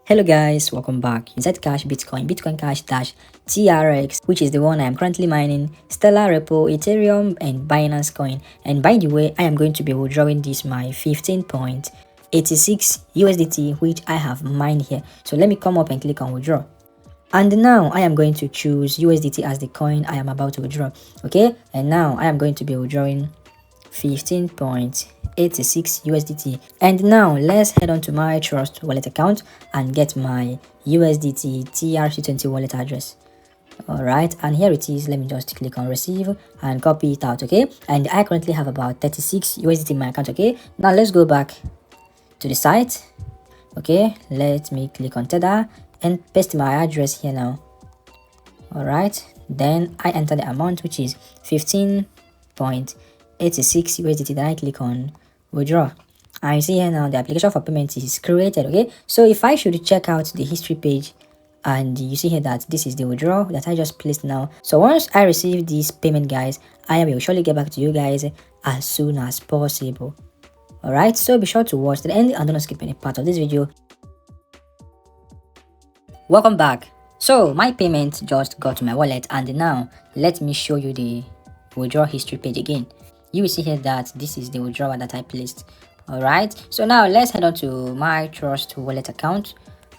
Hello guys, welcome back. Zcash, Bitcoin Cash Dash, TRX, which is the one I am currently mining, Stellar Repo, Ethereum, and Binance Coin. And by the way, I am going to be withdrawing this my 15.86 USDT, which I have mined here. So let me come up and click on withdraw. And now I am going to choose USDT as the coin I am about to withdraw. Okay, and now I am going to be withdrawing 15.86 USDT. And now let's head on to my Trust wallet account and get my USDT Trc20 wallet address. Alright, and here it is. Let me just click on receive and copy it out. Okay, and I currently have about 36 USDT in my account. Okay, now let's go back to the site. Okay, let me click on Tether and paste my address here now. Alright, then I enter the amount, which is 15.86 USDT. Then I click on withdraw, and you see here now the application for payment is created. Okay, so if I should check out the history page, and you see here that this is the withdrawal that I just placed now. So once I receive this payment, guys, I will surely get back to you guys as soon as possible. Alright, so be sure to watch to the end and do not skip any part of this video. Welcome back. So my payment just got to my wallet, and now let me show you the withdrawal history page again. You will see here that this is the withdrawal that I placed. Alright, so now let's head on to my Trust wallet account,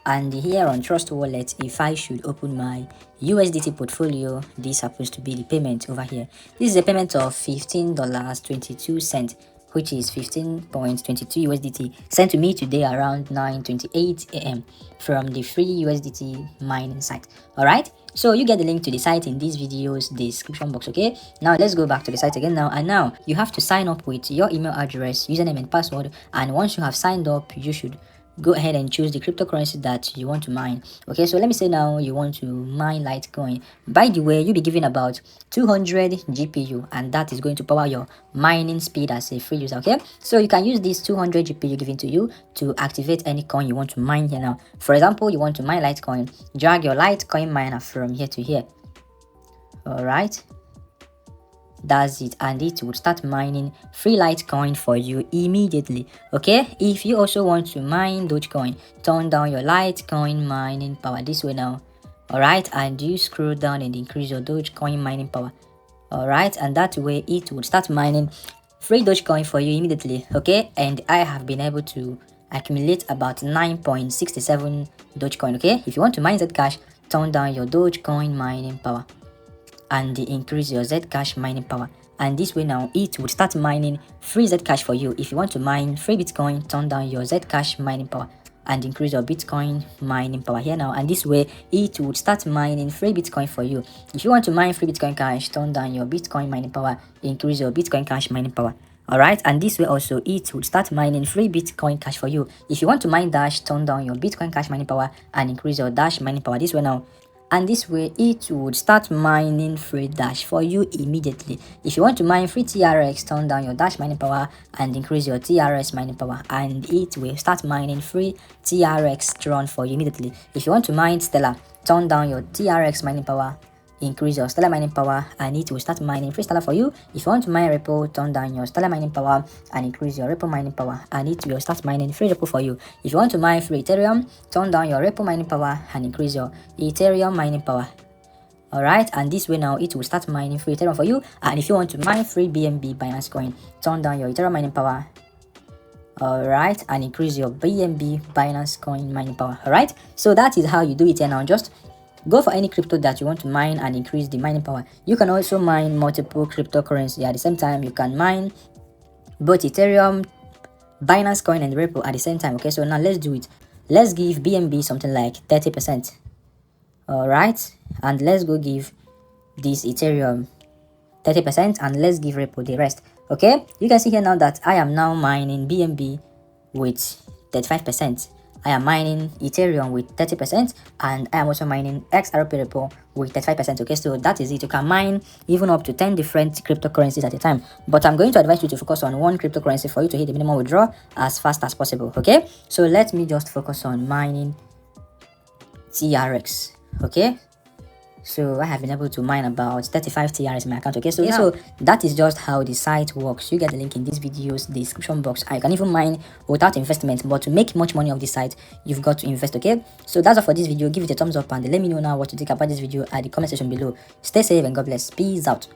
and here on Trust wallet, if I should open my USDT portfolio, this happens to be the payment over here. This is a payment of $15.22, which is 15.22 USDT, sent to me today around 9:28 AM from the free USDT mining site. Alright, so you get the link to the site in this video's description box. Okay, now let's go back to the site again now, and now you have to sign up with your email address, username and password. And once you have signed up, you should go ahead and choose the cryptocurrency that you want to mine. Okay, so let me say now you want to mine Litecoin. By the way, you'll be given about 200 GPU, and that is going to power your mining speed as a free user. Okay, so you can use this 200 GPU given to you to activate any coin you want to mine here now. For example, you want to mine Litecoin, drag your Litecoin miner from here to here. All right, that's it, and it will start mining free Litecoin for you immediately. Okay, if you also want to mine Dogecoin, turn down your Litecoin mining power this way now. All right, and you scroll down and increase your Dogecoin mining power. All right, and that way it would start mining free Dogecoin for you immediately. Okay, and I have been able to accumulate about 9.67 Dogecoin. Okay, if you want to mine Zcash, turn down your Dogecoin mining power and increase your Zcash mining power, and this way now it would start mining free Zcash for you. If you want to mine free Bitcoin, turn down your Zcash mining power and increase your Bitcoin mining power here now, and this way it would start mining free Bitcoin for you. If you want to mine free Bitcoin Cash, turn down your Bitcoin mining power, increase your Bitcoin Cash mining power. Alright, and this way also it would start mining free Bitcoin Cash for you. If you want to mine Dash, turn down your Bitcoin Cash mining power and increase your Dash mining power this way now, and this way it would start mining free Dash for you immediately. If you want to mine free TRX, turn down your Dash mining power and increase your TRS mining power, and it will start mining free TRX Tron for you immediately. If you want to mine Stellar, turn down your TRX mining power, increase your Stellar mining power, and it will start mining free Stellar for you. If you want to mine Repo, turn down your Stellar mining power and increase your Repo mining power, and it will start mining free Repo for you. If you want to mine free Ethereum, turn down your Repo mining power and increase your Ethereum mining power. Alright, and this way now it will start mining free Ethereum for you. And if you want to mine free BNB Binance Coin, turn down your Ethereum mining power, alright, and increase your BNB Binance Coin mining power. Alright, so that is how you do it here now. Just go for any crypto that you want to mine and increase the mining power. You can also mine multiple cryptocurrency at the same time. You can mine both Ethereum, Binance Coin, and Ripple at the same time. Okay, so now let's do it. Let's give BNB something like 30%. Alright, and let's go give this Ethereum 30%, and let's give Ripple the rest. Okay, you can see here now that I am now mining BNB with 35%. I am mining Ethereum with 30%, and I am also mining XRP Repo with 35%. Okay, so that is it. You can mine even up to 10 different cryptocurrencies at a time, but I'm going to advise you to focus on one cryptocurrency for you to hit the minimum withdrawal as fast as possible. Okay, so let me just focus on mining TRX. Okay, So I have been able to mine about 35 TRs in my account. Okay, so yeah, so that is just how the site works. You get the link in this video's description box. I can even mine without investment, but to make much money of this site, you've got to invest. Okay, so that's all for this video. Give it a thumbs up and let me know now what you think about this video at the comment section below. Stay safe and God bless. Peace out.